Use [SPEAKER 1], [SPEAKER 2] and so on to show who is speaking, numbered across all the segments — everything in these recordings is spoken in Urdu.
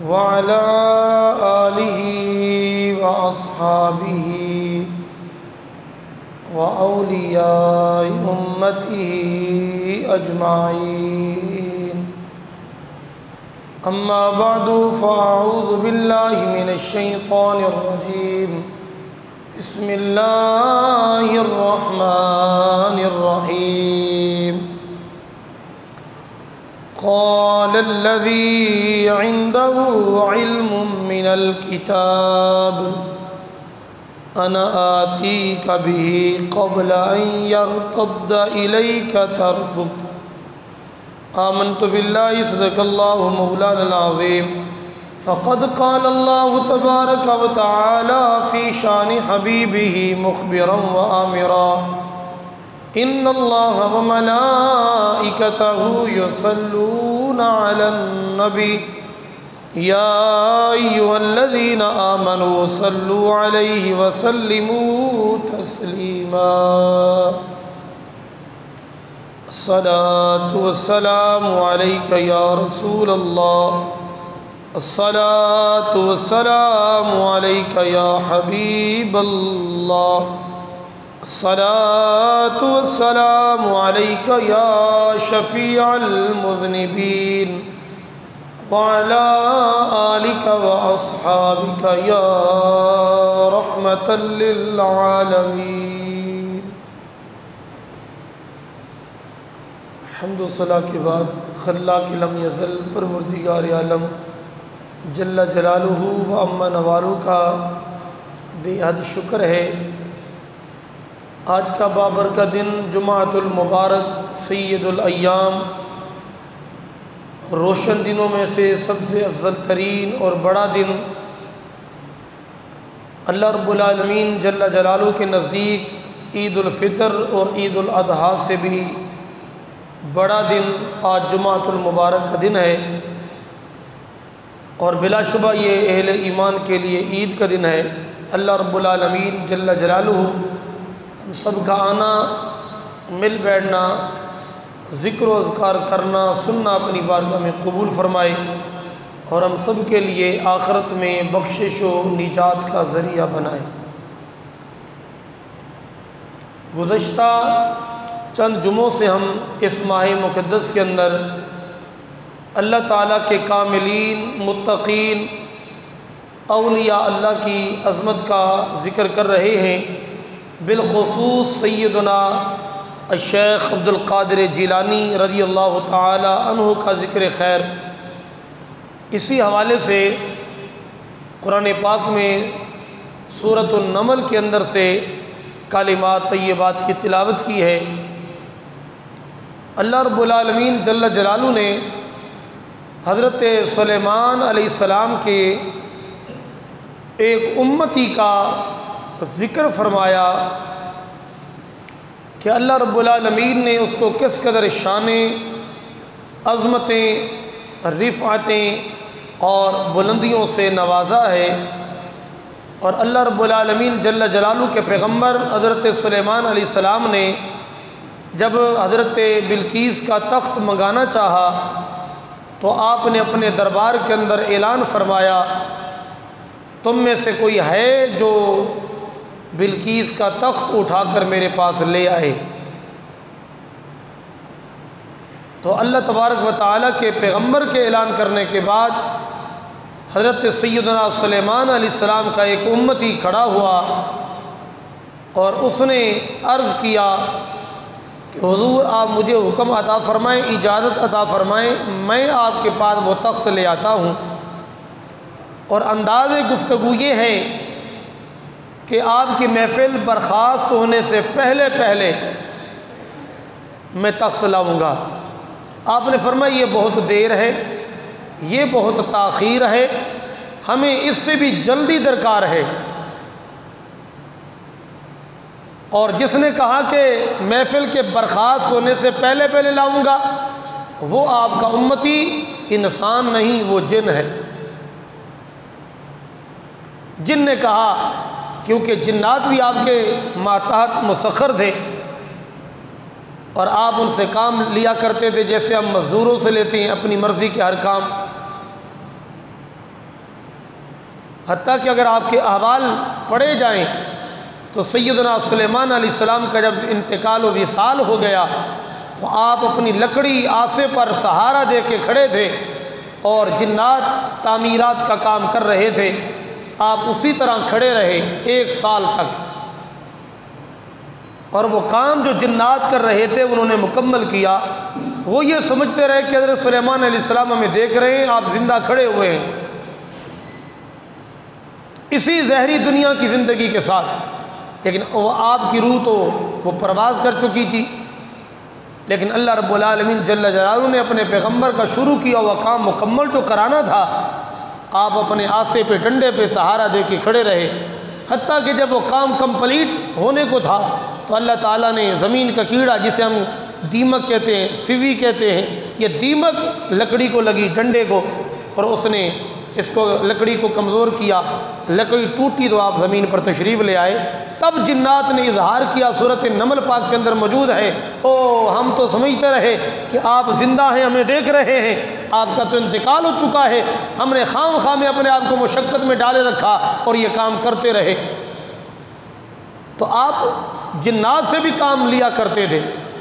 [SPEAKER 1] وعلى آله وأصحابه وأولياء أمته أجمعين. أما بعد فأعوذ بالله من الشيطان الرجيم. بسم الله الرحمن الرحيم. قال الذي عنده علم من الكتاب أنا آتيك به قبل أن يرتد إليك طرفك. آمنت بالله صدق الله مولانا العظيم. فقد قال الله تبارك وتعالى في شان حبيبه مخبرا وآمرا إن الله وملائكته يصلون على النبي يا أيها الذين آمنوا صلوا عليه وسلموا تسليما. الصلاة والسلام عليك يا رسول الله. الصلاة والسلام عليك يا حبيب الله. الصلاة والسلام عليك يا شفيع المذنبين وعلى آلك وأصحابك يا رحمة للعالمين. حمد و صلاح کے بعد خلاق لم یزل پروردگار عالم جل جلالہ و عم نوالہ کا بے حد شکر ہے. آج کا بابرکت دن جمعۃ المبارک سید الایام، روشن دنوں میں سے سب سے افضل ترین اور بڑا دن، اللہ رب العالمین جل جلالہ کے نزدیک عید الفطر اور عید الاضحیٰ سے بھی بڑا دن آج جمعۃ المبارک کا دن ہے، اور بلا شبہ یہ اہل ایمان کے لیے عید کا دن ہے. اللہ رب العالمین جل جلالہ ہم سب کا آنا، مل بیٹھنا، ذکر و اذکار کرنا، سننا اپنی بارگاہ میں قبول فرمائے، اور ہم سب کے لیے آخرت میں بخشش و نجات کا ذریعہ بنائے. گزشتہ چند جمعوں سے ہم اس ماہ مقدس کے اندر اللہ تعالیٰ کے کاملین، متقین، اولیاء اللہ کی عظمت کا ذکر کر رہے ہیں. بالخصوص سیدنا الشیخ عبد القادر جیلانی رضی اللہ تعالی عنہ کا ذکر خیر. اسی حوالے سے قرآن پاک میں سورۃ النمل کے اندر سے کلمات طیبات کی تلاوت کی ہے. اللہ رب العالمین جل جلالہ نے حضرت سلیمان علیہ السلام کے ایک امتی کا ذکر فرمایا کہ اللہ رب العالمین نے اس کو کس قدر شانیں، عظمتیں، رفعتیں اور بلندیوں سے نوازا ہے. اور اللہ رب العالمین جل جلالہ کے پیغمبر حضرت سلیمان علیہ السلام نے جب حضرت بلقیس کا تخت منگانا چاہا تو آپ نے اپنے دربار کے اندر اعلان فرمایا، تم میں سے کوئی ہے جو بلقیس کا تخت اٹھا کر میرے پاس لے آئے؟ تو اللہ تبارک و تعالیٰ کے پیغمبر کے اعلان کرنے کے بعد حضرت سیدنا سلیمان علیہ السلام کا ایک امتی کھڑا ہوا اور اس نے عرض کیا کہ حضور آپ مجھے حکم عطا فرمائیں، اجازت عطا فرمائیں، میں آپ کے پاس وہ تخت لے آتا ہوں. اور انداز گفتگو یہ ہے کہ آپ کی محفل برخاست ہونے سے پہلے میں تخت لاؤں گا. آپ نے فرمایا یہ بہت دیر ہے، یہ بہت تاخیر ہے، ہمیں اس سے بھی جلدی درکار ہے. اور جس نے کہا کہ محفل کے برخاست ہونے سے پہلے لاؤں گا وہ آپ کا امتی انسان نہیں، وہ جن ہے. جن نے کہا کیونکہ جنات بھی آپ کے ماتحت مسخر تھے اور آپ ان سے کام لیا کرتے تھے جیسے ہم مزدوروں سے لیتے ہیں اپنی مرضی کے ہر کام. حتیٰ کہ اگر آپ کے احوال پڑھے جائیں تو سیدنا سلیمان علیہ السلام کا جب انتقال و وصال ہو گیا تو آپ اپنی لکڑی آسے پر سہارا دے کے کھڑے تھے اور جنات تعمیرات کا کام کر رہے تھے، آپ اسی طرح کھڑے رہے 1 سال تک، اور وہ کام جو جنات کر رہے تھے انہوں نے مکمل کیا۔ وہ یہ سمجھتے رہے کہ حضرت سلیمان علیہ السلام ہمیں دیکھ رہے ہیں، آپ زندہ کھڑے ہوئے ہیں اسی ظاہری دنیا کی زندگی کے ساتھ، لیکن وہ آپ کی روح تو وہ پرواز کر چکی تھی۔ لیکن اللہ رب العالمین جل جلالہ نے اپنے پیغمبر کا شروع کیا ہوا کام مکمل جو کرانا تھا، آپ اپنے آسے پہ ڈنڈے پہ سہارا دے کے کھڑے رہے، حتیٰ کہ جب وہ کام کمپلیٹ ہونے کو تھا تو اللہ تعالیٰ نے زمین کا کیڑا جسے ہم دیمک کہتے ہیں، سوی کہتے ہیں، یہ دیمک لکڑی کو لگی ڈنڈے کو، اور اس نے اس کو لکڑی کو کمزور کیا، لکڑی ٹوٹی تو آپ زمین پر تشریف لے آئے۔ تب جنات نے اظہار کیا، سورۃ النمل پاک کے اندر موجود ہے، او ہم تو سمجھتے رہے کہ آپ زندہ ہیں، ہمیں دیکھ رہے ہیں، آپ کا تو انتقال ہو چکا ہے، ہم نے خام خواہ میں اپنے آپ کو مشقت میں ڈالے رکھا اور یہ کام کرتے رہے۔ تو آپ جنات سے بھی کام لیا کرتے تھے۔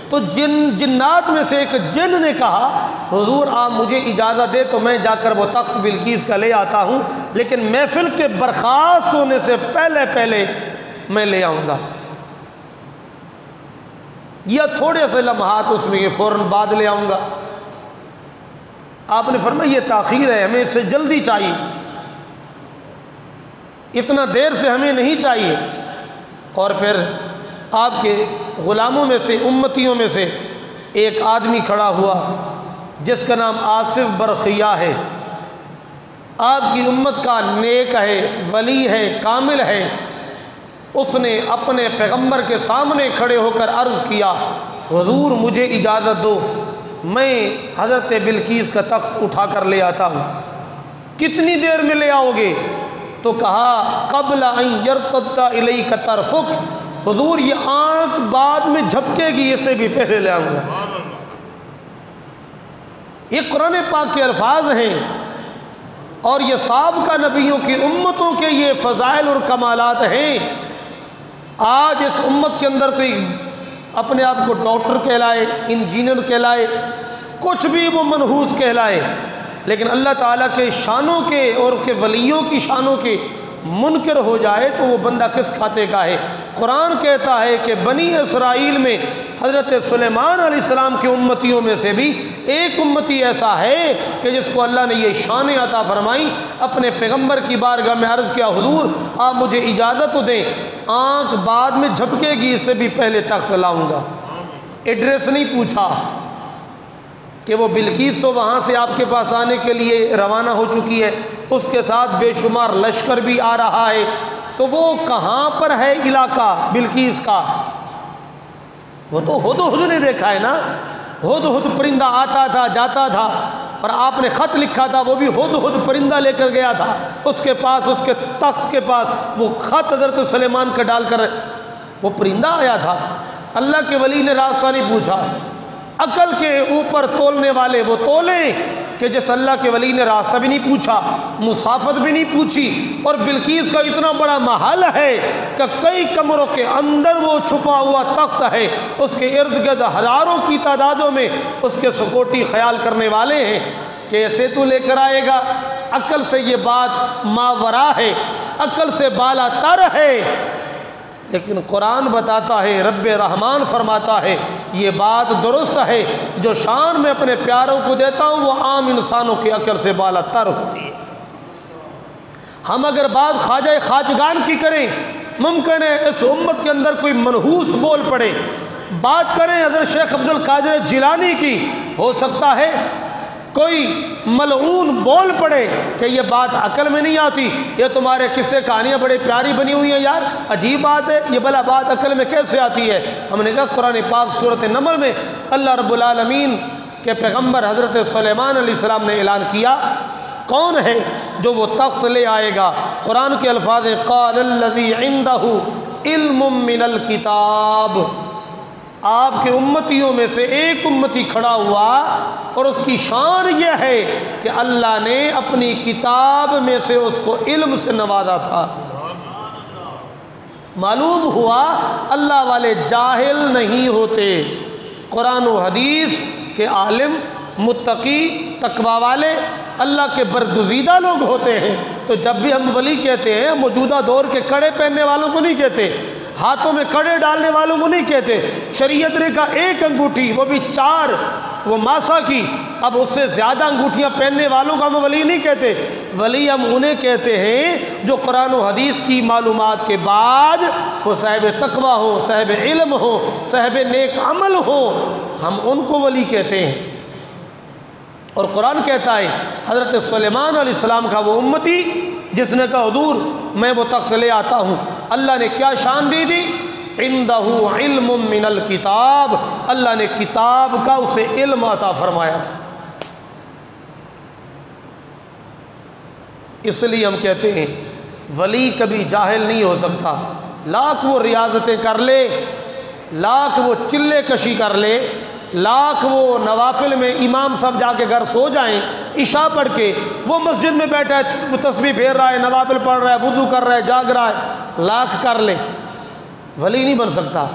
[SPEAKER 1] تو جنات میں سے ایک جن نے کہا حضور آپ مجھے اجازت دے تو میں جا کر وہ تخت بلقیس کا لے آتا ہوں، لیکن محفل کے برخاست ہونے سے پہلے میں لے آؤں گا، یا تھوڑے سے لمحات اس میں فوراً بعد لے آؤں گا۔ آپ نے فرمایا یہ تاخیر ہے، ہمیں اس سے جلدی چاہیے، اتنا دیر سے ہمیں نہیں چاہیے۔ اور پھر آپ کے غلاموں میں سے، امتیوں میں سے ایک آدمی کھڑا ہوا جس کا نام آصف برخیہ ہے، آپ کی امت کا نیک ہے، ولی ہے، کامل ہے۔ اس نے اپنے پیغمبر کے سامنے کھڑے ہو کر عرض کیا حضور مجھے اجازت دو، میں حضرت بلقیس کا تخت اٹھا کر لے آتا ہوں۔ کتنی دیر میں لے آؤ گے؟ تو کہا قبل ان یرتد الیک طرفک، حضور یہ آنکھ بعد میں جھپکے گی، اس سے بھی پہلے لے آؤں گا۔ یہ قرآن پاک کے الفاظ ہیں، اور یہ سابقہ نبیوں کی امتوں کے یہ فضائل اور کمالات ہیں۔ آج اس امت کے اندر کوئی اپنے آپ کو ڈاکٹر کہلائے، انجینئر کہلائے، کچھ بھی وہ منحوس کہلائے، لیکن اللہ تعالیٰ کے شانوں کے اور کے ولیوں کی شانوں کے منکر ہو جائے تو وہ بندہ کس کھاتے کا ہے؟ قرآن کہتا ہے کہ بنی اسرائیل میں حضرت سلیمان علیہ السلام کے امتیوں میں سے بھی ایک امتی ایسا ہے کہ جس کو اللہ نے یہ شان عطا فرمائی، اپنے پیغمبر کی بارگاہ میں عرض کیا حضور آپ مجھے اجازت تو دیں، آنکھ بعد میں جھپکے گی، اس سے بھی پہلے تخت لاؤں گا۔ ایڈریس نہیں پوچھا کہ وہ بلقیس تو وہاں سے آپ کے پاس آنے کے لیے روانہ ہو چکی ہے، اس کے ساتھ بے شمار لشکر بھی آ رہا ہے، تو وہ کہاں پر ہے علاقہ بلقیس کا؟ وہ تو ہدہد نے دیکھا ہے نا، ہدہد پرندہ آتا تھا جاتا تھا، اور آپ نے خط لکھا تھا، وہ بھی ہدہد پرندہ لے کر گیا تھا اس کے پاس، اس کے تخت کے پاس وہ خط حضرت سلیمان کا ڈال کر وہ پرندہ آیا تھا۔ اللہ کے ولی نے راستہ نہیں پوچھا، عقل کے اوپر تولنے والے وہ تولیں کہ جس اللہ کے ولی نے راستہ بھی نہیں پوچھا، مسافت بھی نہیں پوچھی، اور بلقیس کا اتنا بڑا محل ہے کہ کئی کمروں کے اندر وہ چھپا ہوا تخت ہے، اس کے ارد گرد ہزاروں کی تعدادوں میں اس کے سکوٹی خیال کرنے والے ہیں، کیسے تو لے کر آئے گا؟ عقل سے یہ بات ماورا ہے، عقل سے بالا تر ہے، لیکن قرآن بتاتا ہے، رب رحمان فرماتا ہے یہ بات درست ہے، جو شان میں اپنے پیاروں کو دیتا ہوں وہ عام انسانوں کی عقل سے بالا تر ہوتی ہے۔ ہم اگر بات خواجہ خواجگان کی کریں، ممکن ہے اس امت کے اندر کوئی منحوس بول پڑے، بات کریں حضرت شیخ عبد القادر جیلانی کی، ہو سکتا ہے کوئی ملعون بول پڑے کہ یہ بات عقل میں نہیں آتی، یہ تمہارے قصے کہانیاں بڑے پیاری بنی ہوئی ہیں یار، عجیب بات ہے، یہ بھلا بات عقل میں کیسے آتی ہے؟ ہم نے کہا قرآن پاک سورۃ نمل میں اللہ رب العالمین کے پیغمبر حضرت سلیمان علیہ السلام نے اعلان کیا کون ہے جو وہ تخت لے آئے گا۔ قرآن کے الفاظ قال الذی عنده علم من الکتاب، آپ کے امتیوں میں سے ایک امتی کھڑا ہوا اور اس کی شان یہ ہے کہ اللہ نے اپنی کتاب میں سے اس کو علم سے نوازا تھا۔ معلوم ہوا اللہ والے جاہل نہیں ہوتے، قرآن و حدیث کے عالم، متقی، تقوی والے، اللہ کے برگزیدہ لوگ ہوتے ہیں۔ تو جب بھی ہم ولی کہتے ہیں، موجودہ دور کے کڑے پہننے والوں کو نہیں کہتے، ہاتھوں میں کڑے ڈالنے والوں کو نہیں کہتے۔ شریعت نے کہا ایک انگوٹھی، وہ بھی 4 وہ ماسا کی، اب اس سے زیادہ انگوٹھیاں پہننے والوں کو ہم ولی نہیں کہتے۔ ولی ہم انہیں کہتے ہیں جو قرآن و حدیث کی معلومات کے بعد وہ صاحب تقوی ہو، صاحب علم ہو، صاحب نیک عمل ہو، ہم ان کو ولی کہتے ہیں۔ اور قرآن کہتا ہے حضرت سلیمان علیہ السلام کا وہ امتی جس نے کہا حضور میں وہ تخت لے آتا ہوں، اللہ نے کیا شان دی؟ عندہ علم من الکتاب، اللہ نے کتاب کا اسے علم عطا فرمایا تھا۔ اس لیے ہم کہتے ہیں ولی کبھی جاہل نہیں ہو سکتا، لاکھ وہ ریاضتیں کر لے، لاکھ وہ چلے کشی کر لے، لاکھ وہ نوافل میں امام صاحب جا کے گھر سو جائیں، عشاء پڑھ کے وہ مسجد میں بیٹھا ہے، وہ تسبیح پھیر رہا ہے، نوافل پڑھ رہا ہے، وضو کر رہا ہے، جاگ رہا ہے، لاکھ کر لے، ولی نہیں بن سکتا۔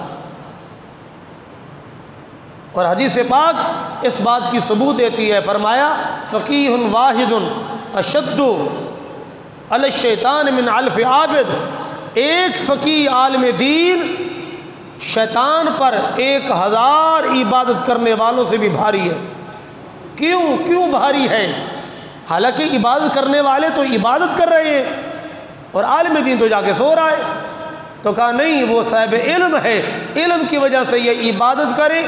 [SPEAKER 1] اور حدیث پاک اس بات کی ثبوت دیتی ہے، فرمایا فقیہ واحد اشد علی الشیطان من الف عابد، ایک فقیہ عالم دین شیطان پر 1000 عبادت کرنے والوں سے بھی بھاری ہے۔ کیوں بھاری ہے؟ حالانکہ عبادت کرنے والے تو عبادت کر رہے ہیں اور عالم دین تو جا کے سو رہا ہے۔ تو کہا نہیں، وہ صاحب علم ہے، علم کی وجہ سے یہ عبادت کرے،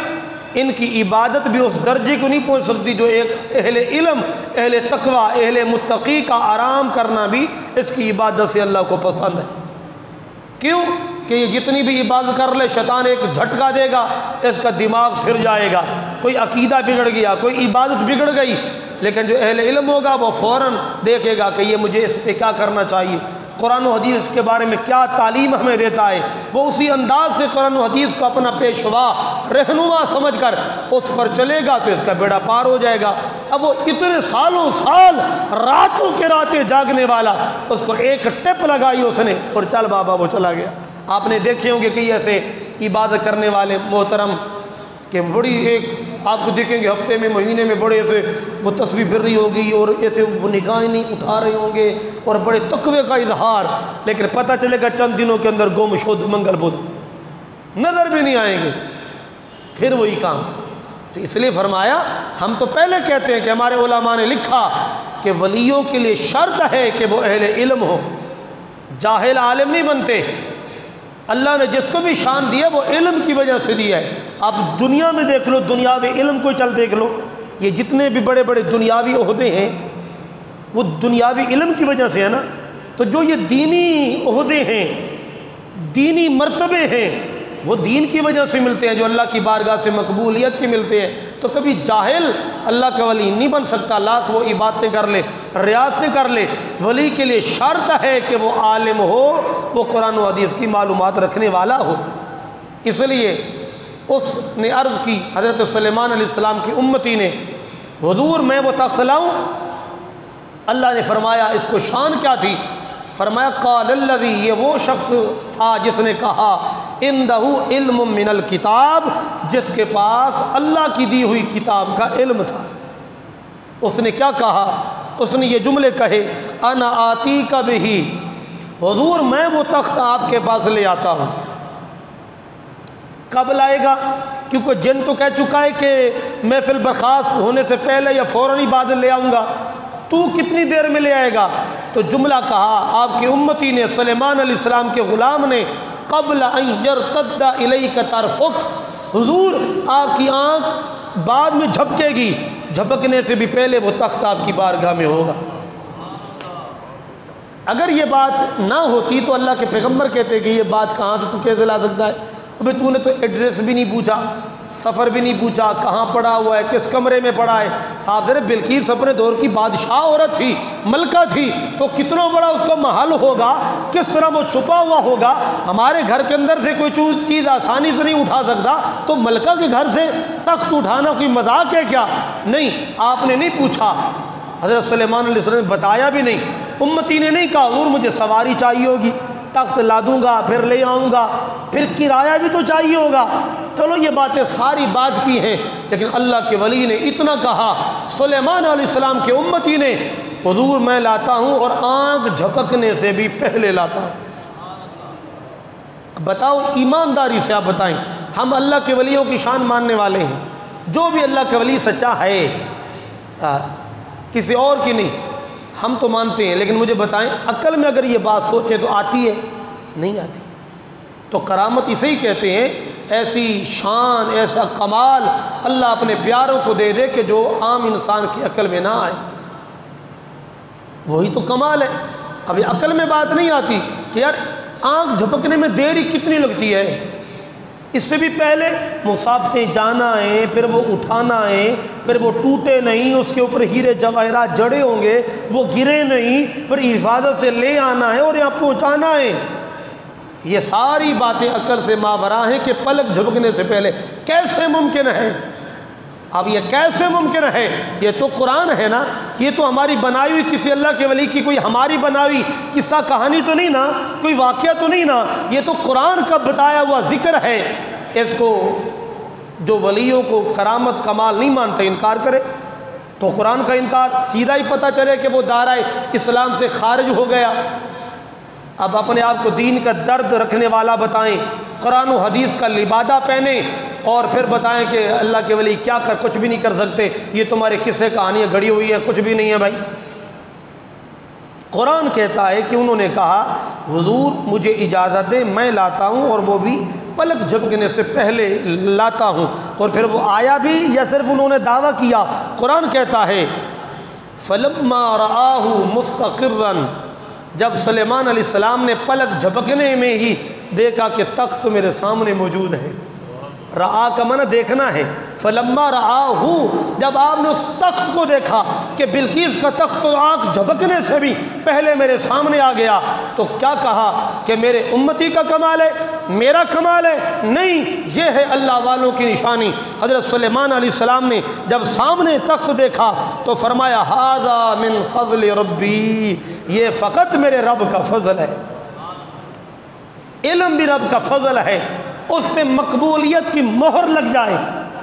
[SPEAKER 1] ان کی عبادت بھی اس درجے کو نہیں پہنچ سکتی جو ایک اہل علم، اہل تقوی، اہل متقی کا آرام کرنا بھی اس کی عبادت سے اللہ کو پسند ہے۔ کیوں کہ یہ جتنی بھی عبادت کر لے شیطان ایک جھٹکا دے گا، اس کا دماغ پھر جائے گا، کوئی عقیدہ بگڑ گیا، کوئی عبادت بگڑ گئی، لیکن جو اہل علم ہوگا وہ فوراً دیکھے گا کہ یہ مجھے اس پہ کیا کرنا چاہیے، قرآن و حدیث کے بارے میں کیا تعلیم ہمیں دیتا ہے، وہ اسی انداز سے قرآن و حدیث کو اپنا پیشوا رہنما سمجھ کر اس پر چلے گا تو اس کا بیڑا پار ہو جائے گا۔ اب وہ اتنے سالوں سال راتوں کے راتیں جاگنے والا، اس کو ایک ٹپ لگائی اس نے اور چل بابا وہ چلا گیا۔ آپ نے دیکھے ہوں گے کہ ایسے عبادت کرنے والے محترم کہ بڑی ایک آپ کو دیکھیں گے ہفتے میں مہینے میں بڑے ایسے وہ تسبیح پھر رہی ہوگی اور ایسے وہ نگاہیں نہیں اٹھا رہے ہوں گے اور بڑے تقوی کا اظہار، لیکن پتہ چلے گا چند دنوں کے اندر گم شد منگل بدھ نظر بھی نہیں آئیں گے، پھر وہی کام۔ تو اس لیے فرمایا ہم تو پہلے کہتے ہیں کہ ہمارے علماء نے لکھا کہ ولیوں کے لیے شرط ہے کہ وہ اہل علم ہو، جاہل عالم نہیں بنتے۔ اللہ نے جس کو بھی شان دیا وہ علم کی وجہ سے دیا ہے۔ آپ دنیا میں دیکھ لو، دنیاوی علم کو چل دیکھ لو، یہ جتنے بھی بڑے بڑے دنیاوی عہدے ہیں وہ دنیاوی علم کی وجہ سے ہے نا۔ تو جو یہ دینی عہدے ہیں، دینی مرتبے ہیں، وہ دین کی وجہ سے ملتے ہیں، جو اللہ کی بارگاہ سے مقبولیت کے ملتے ہیں۔ تو کبھی جاہل اللہ کا ولی نہیں بن سکتا، لاکھ وہ عبادتیں کر لے، ریاضتیں کر لے، ولی کے لیے شرط ہے کہ وہ عالم ہو، وہ قرآن و حدیث کی معلومات رکھنے والا ہو۔ اس لیے اس نے عرض کی حضرت سلیمان علیہ السلام کی امتی نے، حضور میں وہ تخت لاؤں؟ اللہ نے فرمایا اس کو شان کیا تھی؟ فرمایا قال الذی، یہ وہ شخص تھا جس نے کہا عندہ علم من الکتاب، جس کے پاس اللہ کی دی ہوئی کتاب کا علم تھا۔ اس نے کیا کہا؟ اس نے یہ جملے کہے انا آتیک بہ، حضور میں وہ تخت آپ کے پاس لے آتا ہوں۔ کب لائے گا؟ کیونکہ جن تو کہہ چکا ہے کہ محفل برخاست ہونے سے پہلے یا فوراً ہی بعد لے آؤں گا، تو کتنی دیر میں لے آئے گا؟ تو جملہ کہا آپ کی امتی نے، سلیمان علیہ السلام کے غلام نے، قبل ان یرتد الیک طرفک، حضور آپ کی آنکھ بعد میں جھپکے گی، جھپکنے سے بھی پہلے وہ تخت آپ کی بارگاہ میں ہوگا۔ اگر یہ بات نہ ہوتی تو اللہ کے پیغمبر کہتے کہ یہ بات کہاں سے تو کیسے لا سکتا ہے؟ ابھی تو نے تو ایڈریس بھی نہیں پوچھا، سفر بھی نہیں پوچھا، کہاں پڑا ہوا ہے، کس کمرے میں پڑا ہے۔ صاحب ذرا بلقیس اپنے دور کی بادشاہ عورت تھی، ملکہ تھی، تو کتنا بڑا اس کا محل ہوگا، کس طرح وہ چھپا ہوا ہوگا۔ ہمارے گھر کے اندر سے کوئی چیز آسانی سے نہیں اٹھا سکتا، تو ملکہ کے گھر سے تخت اٹھانا کوئی مذاق ہے کیا؟ نہیں، آپ نے نہیں پوچھا۔ حضرت سلیمان علیہ السلام نے بتایا بھی نہیں۔ امتی نے نہیں کہا حضور مجھے سواری چاہیے ہوگی، تخت لا دوں گا، پھر لے آؤں گا، پھر کرایہ بھی تو چاہیے ہوگا۔ چلو یہ باتیں ساری بات کی ہیں، لیکن اللہ کے ولی نے اتنا کہا، سلیمان علیہ السلام کے امتی نے، حضور میں لاتا ہوں اور آنکھ جھپکنے سے بھی پہلے لاتا ہوں۔ بتاؤ ایمانداری سے آپ بتائیں، ہم اللہ کے ولیوں کی شان ماننے والے ہیں، جو بھی اللہ کا ولی سچا ہے، کسی اور کی نہیں، ہم تو مانتے ہیں، لیکن مجھے بتائیں عقل میں اگر یہ بات سوچیں تو آتی ہے؟ نہیں آتی۔ تو کرامت اسے ہی کہتے ہیں، ایسی شان، ایسا کمال اللہ اپنے پیاروں کو دے دے کہ جو عام انسان کی عقل میں نہ آئے، وہی تو کمال ہے۔ ابھی عقل میں بات نہیں آتی کہ یار آنکھ جھپکنے میں دیری کتنی لگتی ہے، اس سے بھی پہلے مسافتیں جانا ہے، پھر وہ اٹھانا ہے، پھر وہ ٹوٹے نہیں، اس کے اوپر ہیرے جواہرات جڑے ہوں گے، وہ گرے نہیں، پھر حفاظت سے لے آنا ہے اور یہاں پہنچانا ہے۔ یہ ساری باتیں عقل سے ماورا ہیں کہ پلک جھپکنے سے پہلے کیسے ممکن ہے؟ اب یہ کیسے ممکن ہے؟ یہ تو قرآن ہے نا، یہ تو ہماری بنائی ہوئی کسی اللہ کے ولی کی کوئی ہماری بنائی قصہ کہانی تو نہیں نا، کوئی واقعہ تو نہیں نا، یہ تو قرآن کا بتایا ہوا ذکر ہے۔ اس کو جو ولیوں کو کرامت کمال نہیں مانتے انکار کرے تو قرآن کا انکار، سیدھا ہی پتہ چلے کہ وہ دائرہ اسلام سے خارج ہو گیا۔ اب اپنے آپ کو دین کا درد رکھنے والا بتائیں، قرآن و حدیث کا لبادہ پہنیں، اور پھر بتائیں کہ اللہ کے ولی کیا کر کچھ بھی نہیں کر سکتے، یہ تمہارے قصے کہانیاں گھڑی ہوئی ہیں، کچھ بھی نہیں ہے۔ بھائی قرآن کہتا ہے کہ انہوں نے کہا حضور مجھے اجازت دیں، میں لاتا ہوں، اور وہ بھی پلک جھپکنے سے پہلے لاتا ہوں، اور پھر وہ آیا بھی یا صرف انہوں نے دعویٰ کیا؟ قرآن کہتا ہے فَلَمَّا رَآهُ مُسْتَقِرًّا، جب سلیمان علیہ السلام نے پلک جھپکنے میں ہی دیکھا کہ تخت میرے سامنے موجود ہے۔ رآ کا معنی دیکھنا ہے۔ فلما رآہ، جب آپ نے اس تخت کو دیکھا کہ بلقیس کا تخت تو آنکھ جھپکنے سے بھی پہلے میرے سامنے آ گیا، تو کیا کہا کہ میرے امتی کا کمال ہے، میرا کمال ہے؟ نہیں، یہ ہے اللہ والوں کی نشانی۔ حضرت سلیمان علیہ السلام نے جب سامنے تخت دیکھا تو فرمایا ھذا من فضل ربی، یہ فقط میرے رب کا فضل ہے۔ علم بھی رب کا فضل ہے، اس پہ مقبولیت کی مہر لگ جائے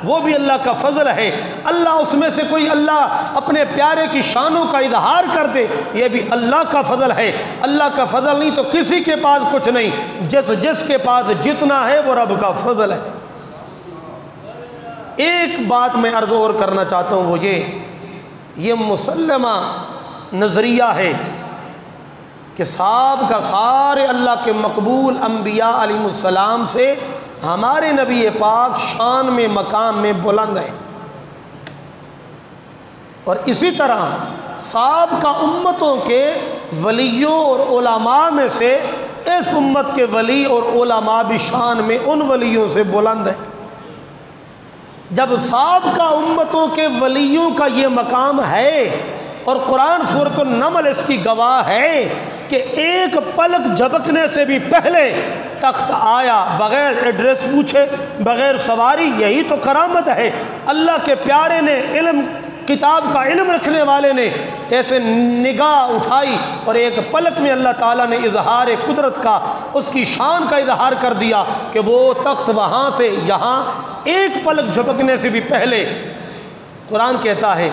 [SPEAKER 1] وہ بھی اللہ کا فضل ہے۔ اللہ اس میں سے کوئی اللہ اپنے پیارے کی شانوں کا اظہار کر دے، یہ بھی اللہ کا فضل ہے۔ اللہ کا فضل نہیں تو کسی کے پاس کچھ نہیں، جس کے پاس جتنا ہے وہ رب کا فضل ہے۔ ایک بات میں عرض اور کرنا چاہتا ہوں، وہ یہ مسلمہ نظریہ ہے کہ صاحب کا سارے اللہ کے مقبول انبیاء علیہ السلام سے ہمارے نبی پاک شان میں مقام میں بلند ہیں، اور اسی طرح صاحب کا امتوں کے ولیوں اور علماء میں سے اس امت کے ولی اور علماء بھی شان میں ان ولیوں سے بلند ہیں۔ جب صاحب کا امتوں کے ولیوں کا یہ مقام ہے، اور قرآن سورۃ النمل اس کی گواہ ہے کہ ایک پلک جھپکنے سے بھی پہلے تخت آیا، بغیر ایڈریس پوچھے، بغیر سواری، یہی تو کرامت ہے۔ اللہ کے پیارے نے علم، کتاب کا علم رکھنے والے نے ایسے نگاہ اٹھائی اور ایک پلک میں اللہ تعالیٰ نے اظہار قدرت کا، اس کی شان کا اظہار کر دیا کہ وہ تخت وہاں سے یہاں ایک پلک جھپکنے سے بھی پہلے۔ قرآن کہتا ہے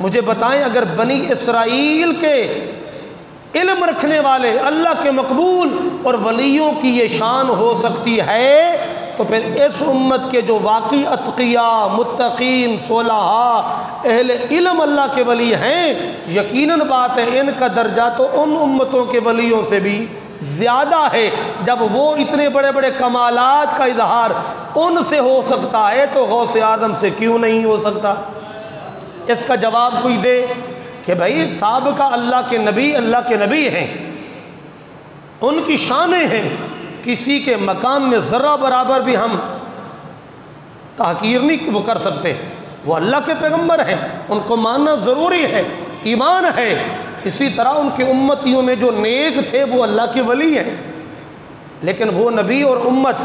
[SPEAKER 1] مجھے بتائیں اگر بنی اسرائیل کے علم رکھنے والے اللہ کے مقبول اور ولیوں کی یہ شان ہو سکتی ہے، تو پھر اس امت کے جو واقعی اتقیاء، متقین، صلحاء، اہل علم اللہ کے ولی ہیں، یقیناً بات ہے ان کا درجہ تو ان امتوں کے ولیوں سے بھی زیادہ ہے۔ جب وہ اتنے بڑے بڑے کمالات کا اظہار ان سے ہو سکتا ہے تو غوث اعظم سے کیوں نہیں ہو سکتا؟ اس کا جواب کوئی دے کہ بھائی سابقہ اللہ کے نبی ہیں، ان کی شانیں ہیں، کسی کے مقام میں ذرہ برابر بھی ہم تحقیر نہیں وہ کر سکتے، وہ اللہ کے پیغمبر ہیں، ان کو ماننا ضروری ہے، ایمان ہے۔ اسی طرح ان کے امتیوں میں جو نیک تھے وہ اللہ کے ولی ہیں، لیکن وہ نبی اور امت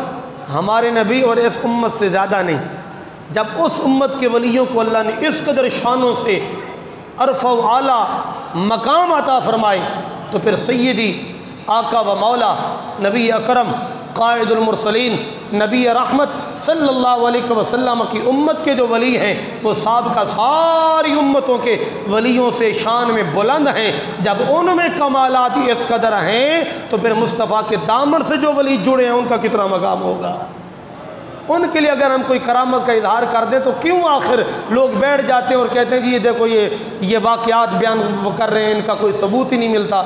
[SPEAKER 1] ہمارے نبی اور اس امت سے زیادہ نہیں۔ جب اس امت کے ولیوں کو اللہ نے اس قدر شانوں سے عرفہ و اعلیٰ مقام عطا فرمائے، تو پھر سیدی آقا و مولا نبی اکرم قائد المرسلین نبی رحمت صلی اللہ علیہ وسلم کی امت کے جو ولی ہیں وہ سابقہ ساری امتوں کے ولیوں سے شان میں بلند ہیں۔ جب ان میں کمالات اس قدر ہیں تو پھر مصطفیٰ کے دامن سے جو ولی جڑے ہیں ان کا کتنا مقام ہوگا۔ ان کے لیے اگر ہم کوئی کرامت کا اظہار کر دیں تو کیوں آخر لوگ بیٹھ جاتے ہیں اور کہتے ہیں جی یہ دیکھو یہ واقعات بیان وہ کر رہے ہیں، ان کا کوئی ثبوت ہی نہیں ملتا۔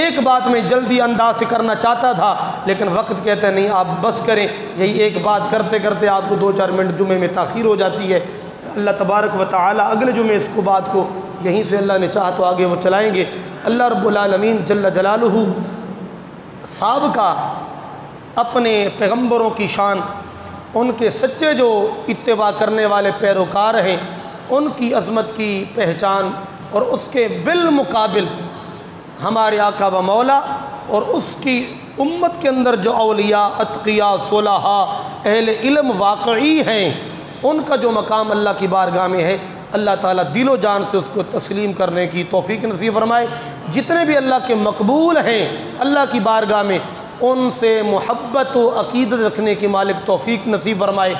[SPEAKER 1] ایک بات میں جلدی انداز سے کرنا چاہتا تھا لیکن وقت کہتا ہے نہیں، آپ بس کریں، یہی ایک بات کرتے کرتے آپ کو 2-4 منٹ جمعے میں تاخیر ہو جاتی ہے۔ اللہ تبارک و تعالی اگلے جمعے اس کو بات کو یہیں سے اللہ نے چاہا تو آگے وہ چلائیں گے۔ اللہ رب العالمین جل جلالہ سابقہ اپنے پیغمبروں کی شان، ان کے سچے جو اتباع کرنے والے پیروکار ہیں ان کی عظمت کی پہچان، اور اس کے بالمقابل ہمارے آقا و مولا اور اس کی امت کے اندر جو اولیاء، اتقیاء، صلحاء، اہل علم واقعی ہیں، ان کا جو مقام اللہ کی بارگاہ میں ہے، اللہ تعالیٰ دل و جان سے اس کو تسلیم کرنے کی توفیق نصیب فرمائے۔ جتنے بھی اللہ کے مقبول ہیں اللہ کی بارگاہ میں، ان سے محبت و عقیدت رکھنے کی مالک توفیق نصیب فرمائے۔